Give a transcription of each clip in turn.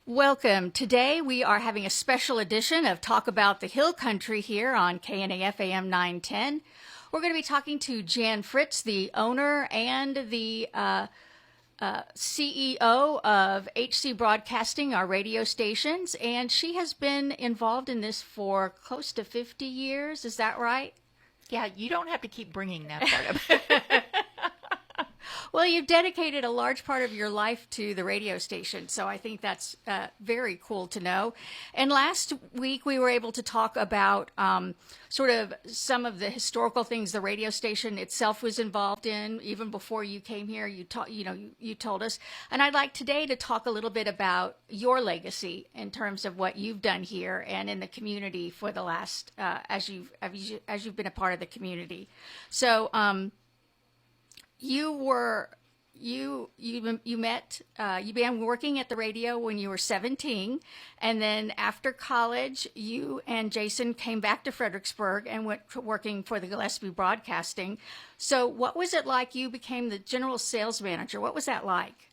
Welcome. Today we are having a special edition of Talk About the Hill Country here on KNAF AM 910. We're going to be talking to Jan Fritz, the owner and the CEO of HC Broadcasting, our radio stations, and she has been involved in this for close to 50 years. Is that right? Yeah, you don't have to keep bringing that part up. Well, you've dedicated a large part of your life to the radio station, so I think that's very cool to know. And last week we were able to talk about sort of some of the historical things the radio station itself was involved in. Even before you came here, you told us. And I'd like today to talk a little bit about your legacy in terms of what you've done here and in the community for the last as you've been a part of the community. So. You began working at the radio when you were 17, and then after college, you and Jason came back to Fredericksburg and went working for the Gillespie Broadcasting. So what was it like? You became the general sales manager. What was that like?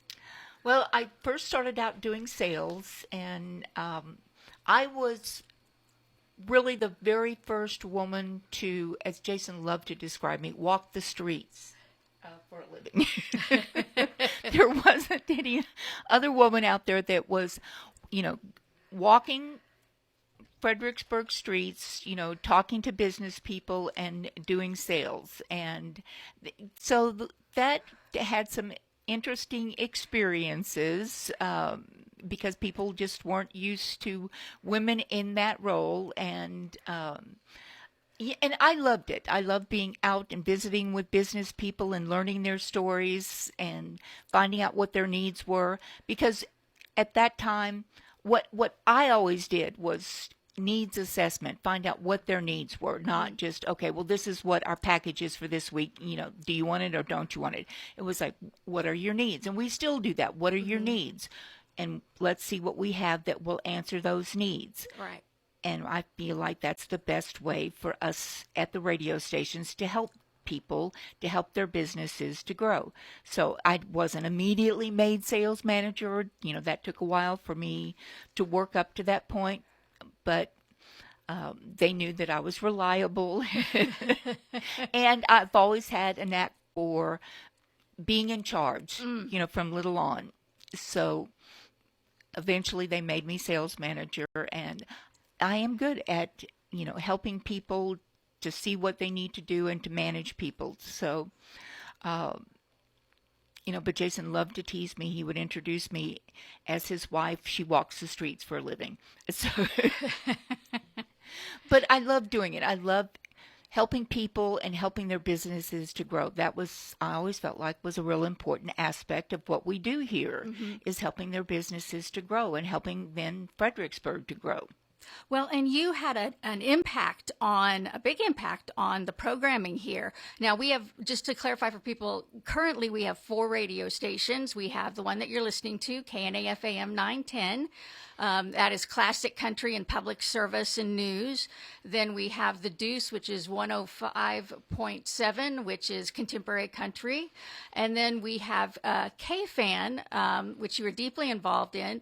Well, I first started out doing sales, and I was really the very first woman to, as Jason loved to describe me, walk the streets. For a living. There wasn't any other woman out there that was, walking Fredericksburg streets, talking to business people and doing sales. And so that had some interesting experiences because people just weren't used to women in that role. And I loved it. I loved being out and visiting with business people and learning their stories and finding out what their needs were. Because at that time, what I always did was needs assessment, find out what their needs were, not just, okay, well, this is what our package is for this week. Do you want it or don't you want it? It was like, what are your needs? And we still do that. What are your needs? And let's see what we have that will answer those needs. Right. And I feel like that's the best way for us at the radio stations to help people, to help their businesses to grow. So I wasn't immediately made sales manager. That took a while for me to work up to that point. But they knew that I was reliable. And I've always had a knack for being in charge, from little on. So eventually they made me sales manager, and I am good at, helping people to see what they need to do and to manage people. So, but Jason loved to tease me. He would introduce me as his wife. She walks the streets for a living. So, but I love doing it. I love helping people and helping their businesses to grow. That was, I always felt like, was a real important aspect of what we do here, is helping their businesses to grow and helping then Fredericksburg to grow. Well, and you had a big impact on the programming here. Now, we have, just to clarify for people, currently we have 4 radio stations. We have the one that you're listening to, KNAF AM 910. That is classic country and public service and news. Then we have the Deuce, which is 105.7, which is contemporary country. And then we have KFAN, which you were deeply involved in,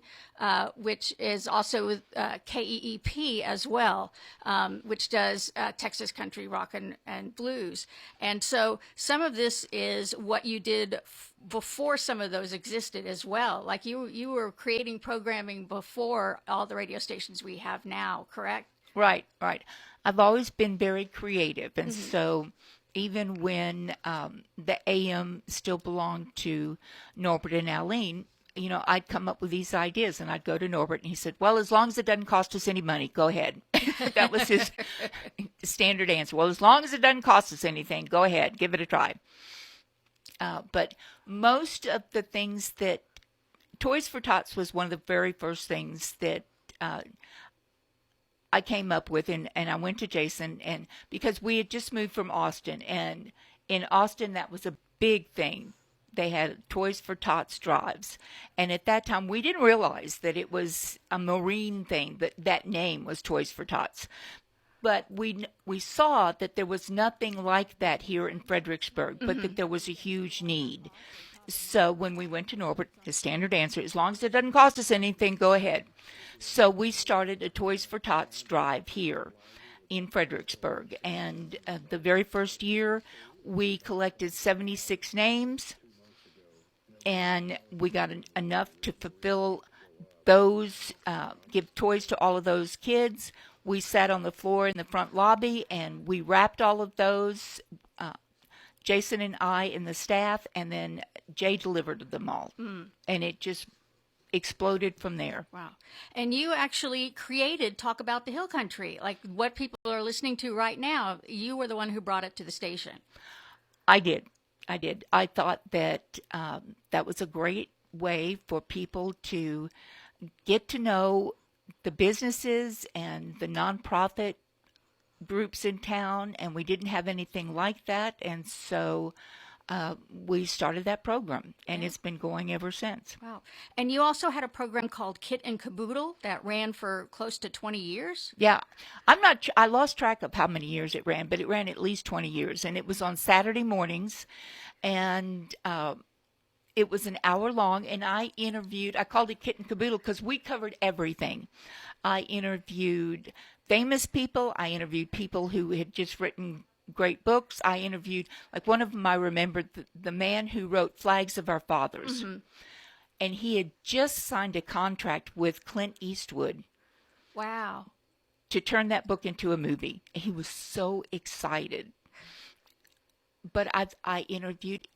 which is also KEEP as well, which does Texas country, rock, and blues. And so some of this is what you did before some of those existed as well. Like you were creating programming before all the radio stations we have now, correct? Right. I've always been very creative. And so even when the AM still belonged to Norbert and Aline, I'd come up with these ideas, and I'd go to Norbert, and he said, well, as long as it doesn't cost us any money, go ahead. That was his standard answer. Well, as long as it doesn't cost us anything, go ahead, give it a try. But most of the things that Toys for Tots was one of the very first things that I came up with, and I went to Jason, and because we had just moved from Austin, and in Austin that was a big thing. They had Toys for Tots drives, and at that time we didn't realize that it was a marine thing, that name was Toys for Tots. But we saw that there was nothing like that here in Fredericksburg, but that there was a huge need. So when we went to Norbert, the standard answer, as long as it doesn't cost us anything, go ahead. So we started a Toys for Tots drive here in Fredericksburg. And the very first year, we collected 76 names, and we got enough to fulfill those, give toys to all of those kids. We sat on the floor in the front lobby, and we wrapped all of those. Jason and I and the staff, and then Jay delivered them all. And it just exploded from there. Wow. And you actually created Talk About the Hill Country, like what people are listening to right now. You were the one who brought it to the station. I did. I thought that that was a great way for people to get to know the businesses and the nonprofit groups in town, and we didn't have anything like that, and so we started that program, and it's been going ever since. Wow. And you also had a program called Kit and Caboodle that ran for close to 20 years? Yeah. I lost track of how many years it ran, but it ran at least 20 years, and it was on Saturday mornings, and it was an hour long, and I called it Kit and Caboodle because we covered everything. I interviewed famous people. I interviewed people who had just written great books. I interviewed, like one of them I remembered, the man who wrote Flags of Our Fathers. And he had just signed a contract with Clint Eastwood. Wow. To turn that book into a movie. He was so excited. But I interviewed,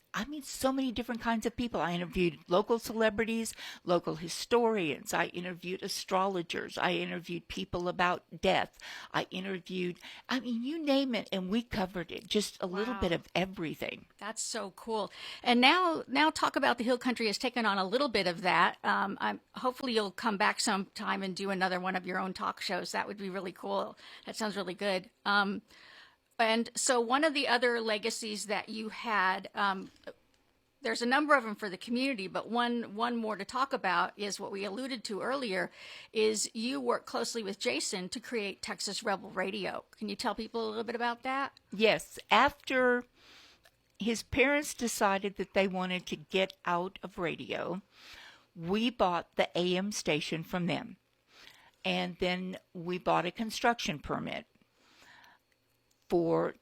so many different kinds of people. I interviewed local celebrities, local historians. I interviewed astrologers. I interviewed people about death. I interviewed, you name it, and we covered it. Just a little bit of everything. That's so cool. And now Talk About the Hill Country has taken on a little bit of that. Hopefully you'll come back sometime and do another one of your own talk shows. That would be really cool. That sounds really good. And so one of the other legacies that you had, there's a number of them for the community, but one more to talk about is what we alluded to earlier, is you work closely with Jason to create Texas Rebel Radio. Can you tell people a little bit about that? Yes. After his parents decided that they wanted to get out of radio, we bought the AM station from them. And then we bought a construction permit. When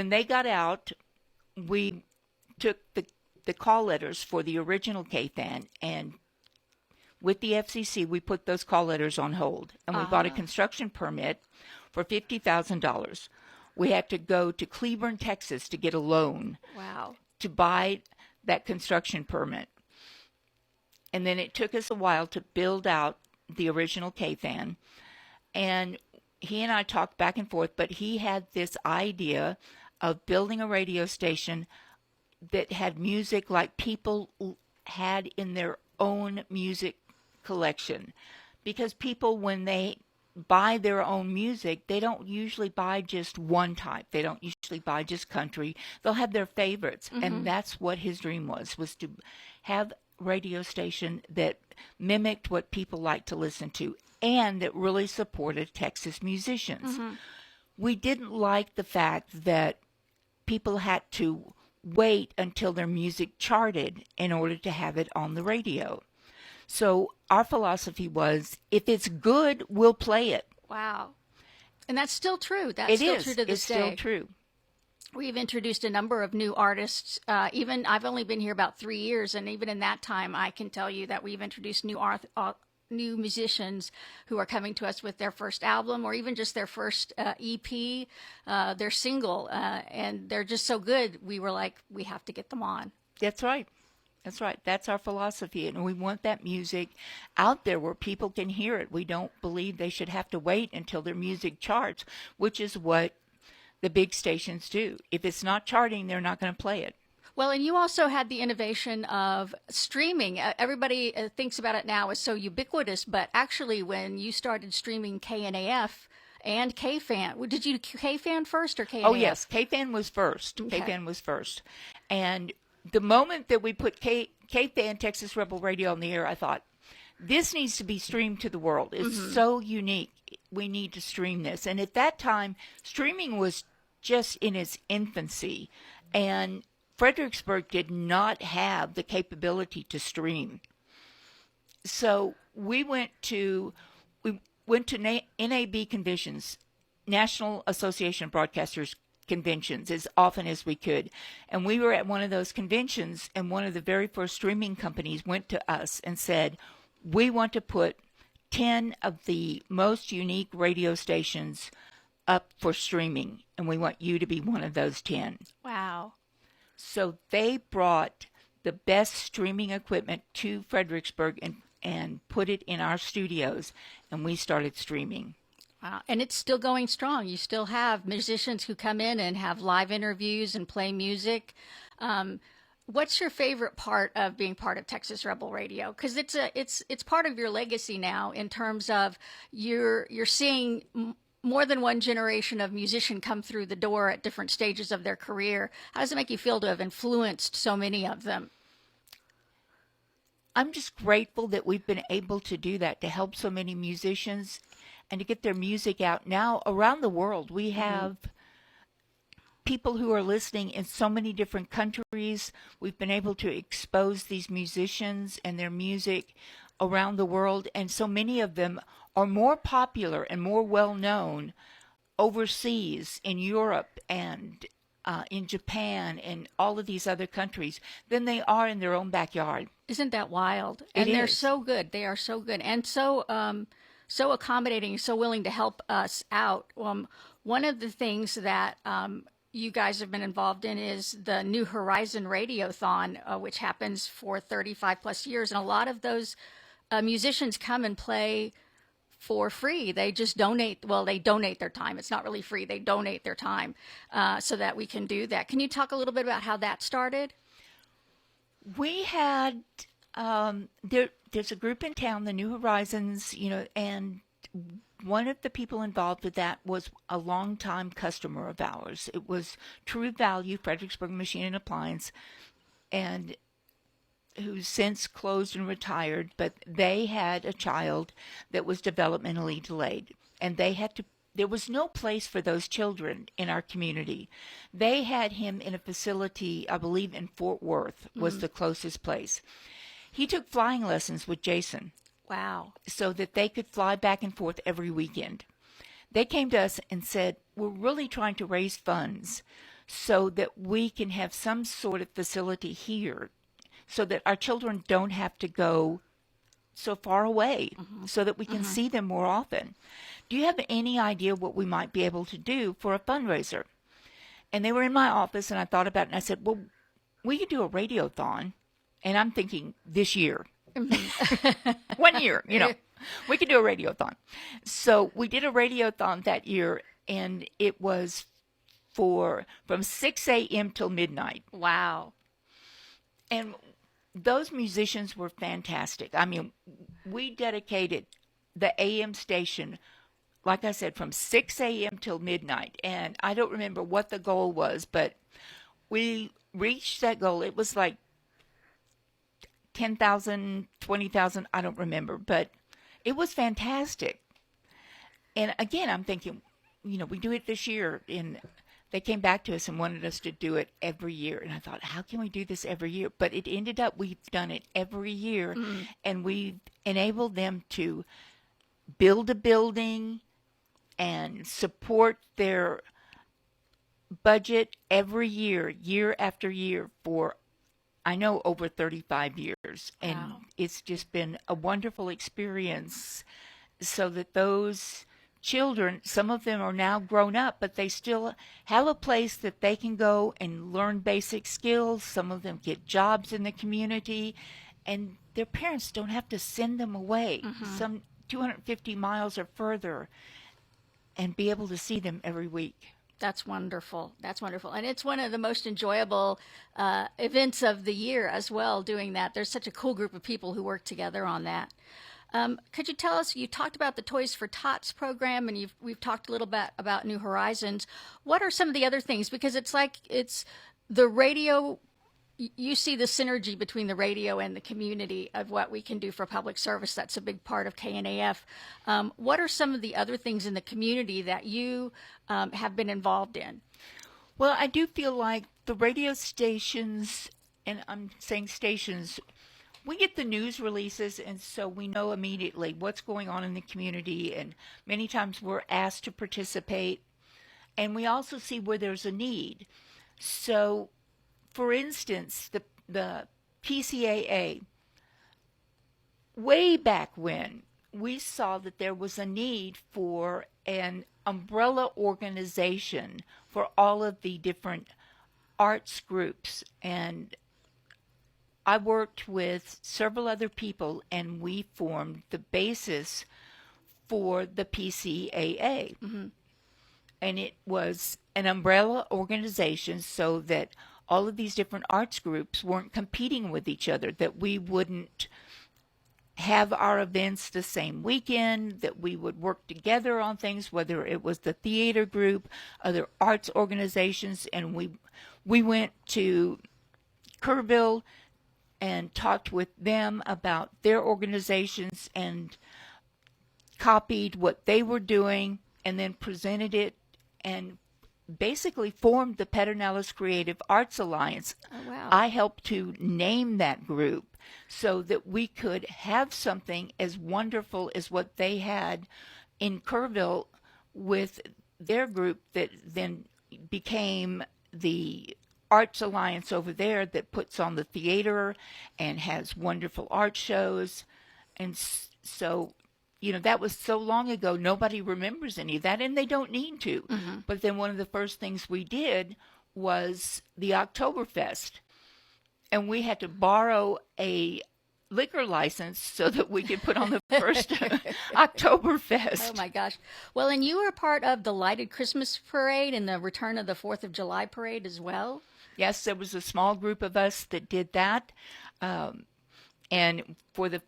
they got out, we took the call letters for the original KFAN, and with the FCC, we put those call letters on hold, and we bought a construction permit for $50,000. We had to go to Cleburne, Texas, to get a loan. Wow. To buy that construction permit, and then it took us a while to build out the original KFAN, and he and I talked back and forth, but he had this idea of building a radio station that had music like people had in their own music collection. Because people, when they buy their own music, they don't usually buy just one type. They don't usually buy just country. They'll have their favorites. And that's what his dream was to have a radio station that mimicked what people like to listen to, and that really supported Texas musicians. We didn't like the fact that people had to wait until their music charted in order to have it on the radio. So our philosophy was, if it's good, we'll play it. Wow. And that's still true. That's still true to this day. It's still true. We've introduced a number of new artists. Even I've only been here about 3 years, and even in that time, I can tell you that we've introduced new musicians who are coming to us with their first album, or even just their first EP, their single, and they're just so good. We were like, we have to get them on. That's right. That's right. That's our philosophy, and we want that music out there where people can hear it. We don't believe they should have to wait until their music charts, which is what the big stations do. If it's not charting, they're not going to play it. Well, and you also had the innovation of streaming. Everybody thinks about it now as so ubiquitous, but actually when you started streaming KNAF and KFAN, did you do KFAN first or KNAF? Oh, yes. KFAN was first. Okay. KFAN was first. And the moment that we put KFAN, Texas Rebel Radio, on the air, I thought, this needs to be streamed to the world. It's so unique. We need to stream this. And at that time, streaming was just in its infancy. And Fredericksburg did not have the capability to stream. So we went to NAB conventions, National Association of Broadcasters conventions, as often as we could. And we were at one of those conventions, and one of the very first streaming companies went to us and said, we want to put 10 of the most unique radio stations up for streaming, and we want you to be one of those 10. Wow. So they brought the best streaming equipment to Fredericksburg and put it in our studios, and we started streaming. Wow. And it's still going strong. You still have musicians who come in and have live interviews and play music. What's your favorite part of being part of Texas Rebel Radio? Because it's part of your legacy now, in terms of you're seeing more than one generation of musician come through the door at different stages of their career. How does it make you feel to have influenced so many of them? I'm just grateful that we've been able to do that, to help so many musicians and to get their music out. Now, around the world, we have people who are listening in so many different countries. We've been able to expose these musicians and their music around the world, and so many of them are more popular and more well-known overseas in Europe and in Japan and all of these other countries than they are in their own backyard. Isn't that wild? And they're so good. They are so good and so accommodating, so willing to help us out. One of the things that you guys have been involved in is the New Horizon Radiothon, which happens for 35 plus years. And a lot of those musicians come and play for free. They just donate. Well, they donate their time. It's not really free. They donate their time so that we can do that. Can you talk a little bit about how that started? We had, there's a group in town, the New Horizons, and one of the people involved with that was a longtime customer of ours. It was True Value, Fredericksburg Machine and Appliance, and who's since closed and retired, but they had a child that was developmentally delayed, and there was no place for those children in our community. They had him in a facility, I believe in Fort Worth was the closest place. He took flying lessons with Jason. Wow. So that they could fly back and forth every weekend. They came to us and said, we're really trying to raise funds so that we can have some sort of facility here so that our children don't have to go so far away, so that we can see them more often. Do you have any idea what we might be able to do for a fundraiser? And they were in my office, and I thought about it, and I said, well, we could do a radiothon. And I'm thinking this year. 1 year, we could do a radiothon. So we did a radiothon that year, and it was from 6 a.m. till midnight. Wow. And those musicians were fantastic. I mean, we dedicated the AM station, like I said, from 6 a.m. till midnight. And I don't remember what the goal was, but we reached that goal. It was like 10,000, 20,000, I don't remember, but it was fantastic. And again, I'm thinking, we do it this year, and they came back to us and wanted us to do it every year. And I thought, how can we do this every year? But it ended up, we've done it every year, and we've enabled them to build a building and support their budget every year, year after year, for I know over 35 years, and Wow. It's just been a wonderful experience, so that those children, some of them are now grown up, but they still have a place that they can go and learn basic skills. Some of them get jobs in the community, and their parents don't have to send them away, some 250 miles or further, and be able to see them every week. That's wonderful. That's wonderful. And it's one of the most enjoyable events of the year as well, doing that. There's such a cool group of people who work together on that. Could you tell us, you talked about the Toys for Tots program, and we've talked a little bit about New Horizons. What are some of the other things? Because it's the radio, you see the synergy between the radio and the community of what we can do for public service. That's a big part of KNAF. What are some of the other things in the community that you have been involved in? Well, I do feel like the radio stations, and I'm saying stations, we get the news releases, and so we know immediately what's going on in the community, and many times we're asked to participate, and we also see where there's a need. So, for instance, the PCAA, way back when, we saw that there was a need for an umbrella organization for all of the different arts groups. And I worked with several other people, and we formed the basis for the PCAA. And it was an umbrella organization so that all of these different arts groups weren't competing with each other, that we wouldn't have our events the same weekend, that we would work together on things, whether it was the theater group, other arts organizations. And we went to Kerrville and talked with them about their organizations and copied what they were doing and then presented it and basically formed the Pedernales Creative Arts Alliance. Oh, wow. I helped to name that group so that we could have something as wonderful as what they had in Kerrville with their group that then became the Arts Alliance over there that puts on the theater and has wonderful art shows. And so, you know, that was so long ago, nobody remembers any of that, and they don't need to. But then one of the first things we did was the Oktoberfest. And we had to borrow a liquor license so that we could put on the first Oktoberfest. Oh my gosh. Well, and you were part of the lighted Christmas parade and the return of the 4th of July parade as well? Yes, there was a small group of us that did that. And for the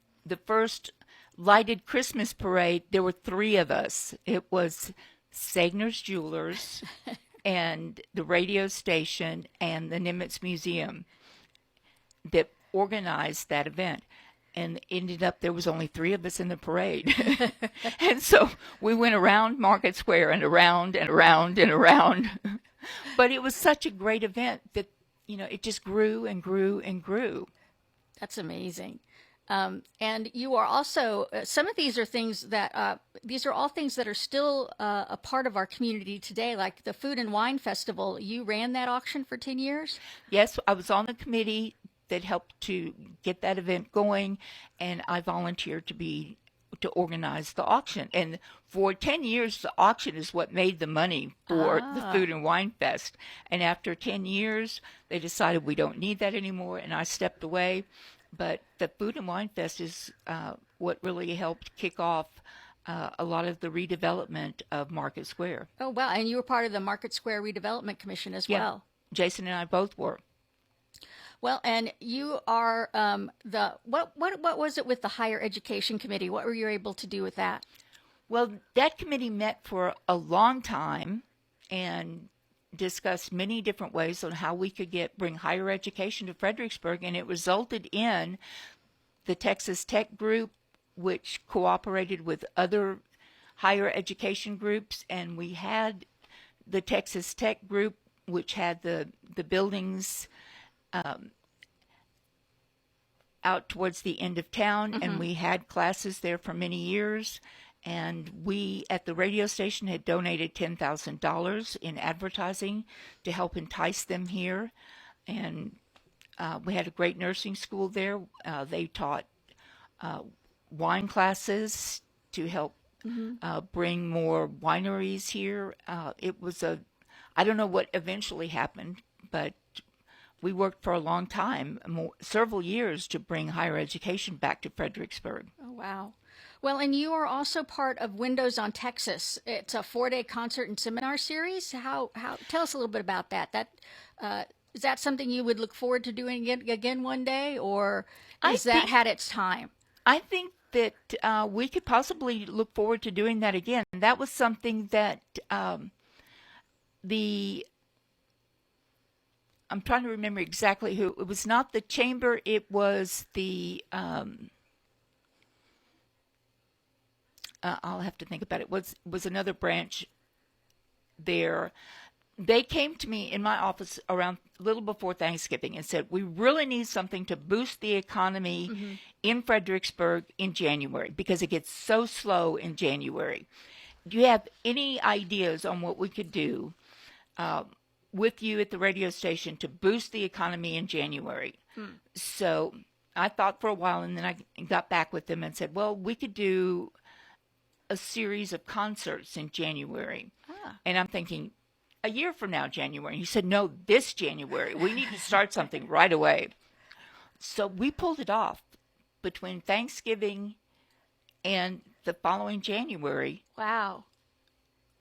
first lighted Christmas parade, there were 3 of us. It was Sagner's Jewelers and the radio station and the Nimitz Museum that organized that event. And ended up there was only 3 of us in the parade. And so we went around Market Square and around and around and around. But it was such a great event that, you know, it just grew and grew and grew. That's amazing. And you are also, some of these are things that, these are all things that are still a part of our community today, like the Food and Wine Festival. You ran that auction for 10 years? Yes, I was on the committee that helped to get that event going, and I volunteered to organize the auction. And for 10 years, the auction is what made the money for the Food and Wine Fest. And after 10 years, they decided we don't need that anymore, and I stepped away. But the Food and Wine Fest is what really helped kick off a lot of the redevelopment of Market Square. Oh, wow. And you were part of the Market Square Redevelopment Commission as well. Jason and I both were. Well, and you are what was it with the Higher Education Committee? What were you able to do with that? Well, that committee met for a long time and discussed many different ways on how we could bring higher education to Fredericksburg, and it resulted in the Texas Tech group, which cooperated with other higher education groups, and we had the Texas Tech group, which had the buildings out towards the end of town, and we had classes there for many years. And we at the radio station had donated $10,000 in advertising to help entice them here. And we had a great nursing school there. They taught wine classes to help bring more wineries here. It was I don't know what eventually happened, but we worked for a long time, several years, to bring higher education back to Fredericksburg. Oh, wow. Well, and you are also part of Windows on Texas. It's a 4-day concert and seminar series. How tell us a little bit about that. Is that something you would look forward to doing again one day, or has that had its time? I think that we could possibly look forward to doing that again. That was something that I'm trying to remember exactly who. It was not the chamber. It was the I'll have to think about it. Was another branch there they came to me in my office around a little before Thanksgiving and said, we really need something to boost the economy in Fredericksburg in January because it gets so slow in January. Do you have any ideas on what we could do with you at the radio station to boost the economy in January? So I thought for a while, and then I got back with them and said, well, we could do a series of concerts in January. And I'm thinking, a year from now, January. And he said, no, this January. We need to start something right away. So we pulled it off between Thanksgiving and the following January. Wow.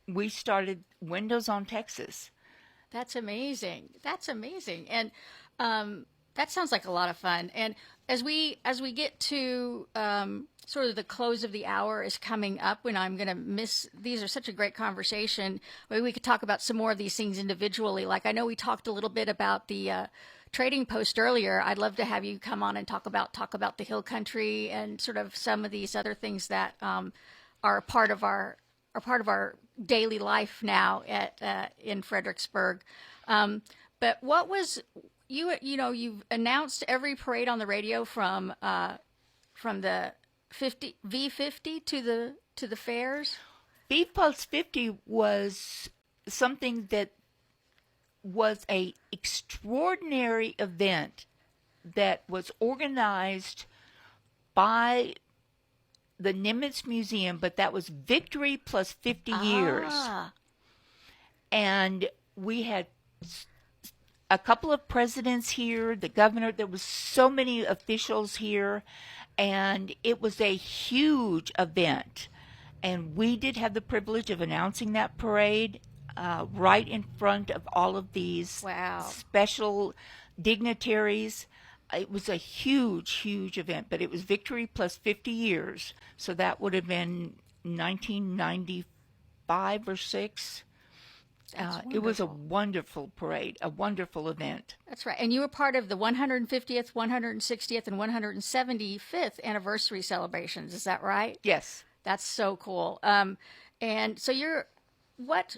We started Windows on Texas. That's amazing. That's amazing. And that sounds like a lot of fun. And as we get to sort of the close of the hour is coming up, when I'm going to miss, these are such a great conversation. Maybe we could talk about some more of these things individually. Like I know we talked a little bit about the trading post earlier. I'd love to have you come on and talk about the Hill Country and sort of some of these other things that are a part of our daily life now at in Fredericksburg. But what was you've announced every parade on the radio from the V50 to the fairs? V plus 50 was something that was a extraordinary event that was organized by the Nimitz Museum, but that was Victory plus 50 years. And we had a couple of presidents here, the governor, there was so many officials here, and it was a huge event. And we did have the privilege of announcing that parade right in front of all of these special dignitaries. It was a huge, huge event, but it was Victory plus 50 years. So that would have been 1995 or 6. It was a wonderful parade, a wonderful event. That's right. And you were part of the 150th, 160th, and 175th anniversary celebrations. Is that right? Yes. That's so cool. And so what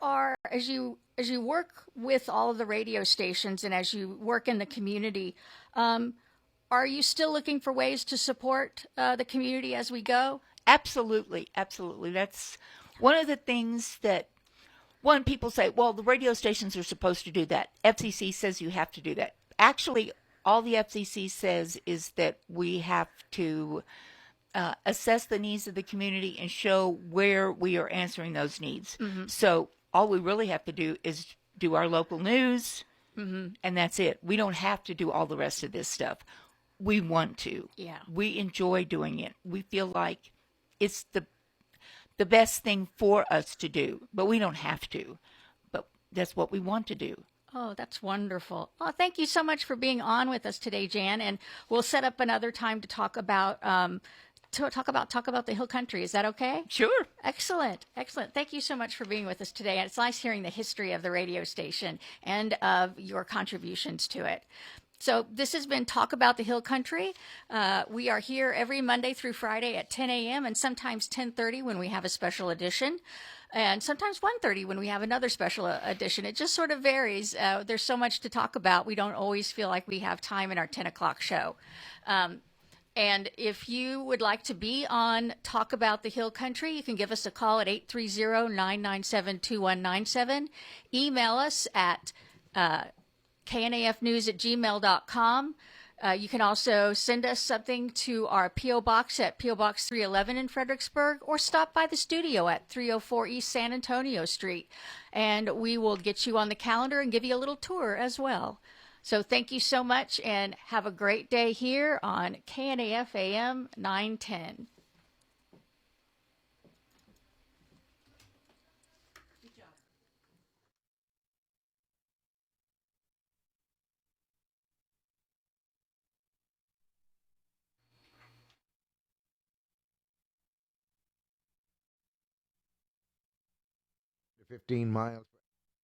are, as you work with all of the radio stations and as you work in the community, are you still looking for ways to support the community as we go? Absolutely. Absolutely. That's one of the things that, people say, well, the radio stations are supposed to do that. FCC says you have to do that. Actually, all the FCC says is that we have to assess the needs of the community and show where we are answering those needs. So all we really have to do is do our local news, and that's it. We don't have to do all the rest of this stuff. We want to. Yeah. We enjoy doing it. We feel like it's the best thing for us to do, but we don't have to. But that's what we want to do. Oh, that's wonderful. Oh, thank you so much for being on with us today, Jan. And we'll set up another time to talk about the Hill Country. Is that okay? Sure. Excellent. Excellent. Thank you so much for being with us today. And it's nice hearing the history of the radio station and of your contributions to it. So this has been Talk About the Hill Country. We are here every Monday through Friday at 10 a.m. and sometimes 10:30 when we have a special edition, and sometimes 1:30 when we have another special edition. It just sort of varies. There's so much to talk about. We don't always feel like we have time in our 10 o'clock show. And if you would like to be on Talk About the Hill Country, you can give us a call at 830-997-2197. Email us at knafnews@gmail.com. You can also send us something to our P.O. Box at P.O. Box 311 in Fredericksburg, or stop by the studio at 304 East San Antonio Street, and we will get you on the calendar and give you a little tour as well. So thank you so much, and have a great day here on KNAF AM 910. Good job. 15 miles.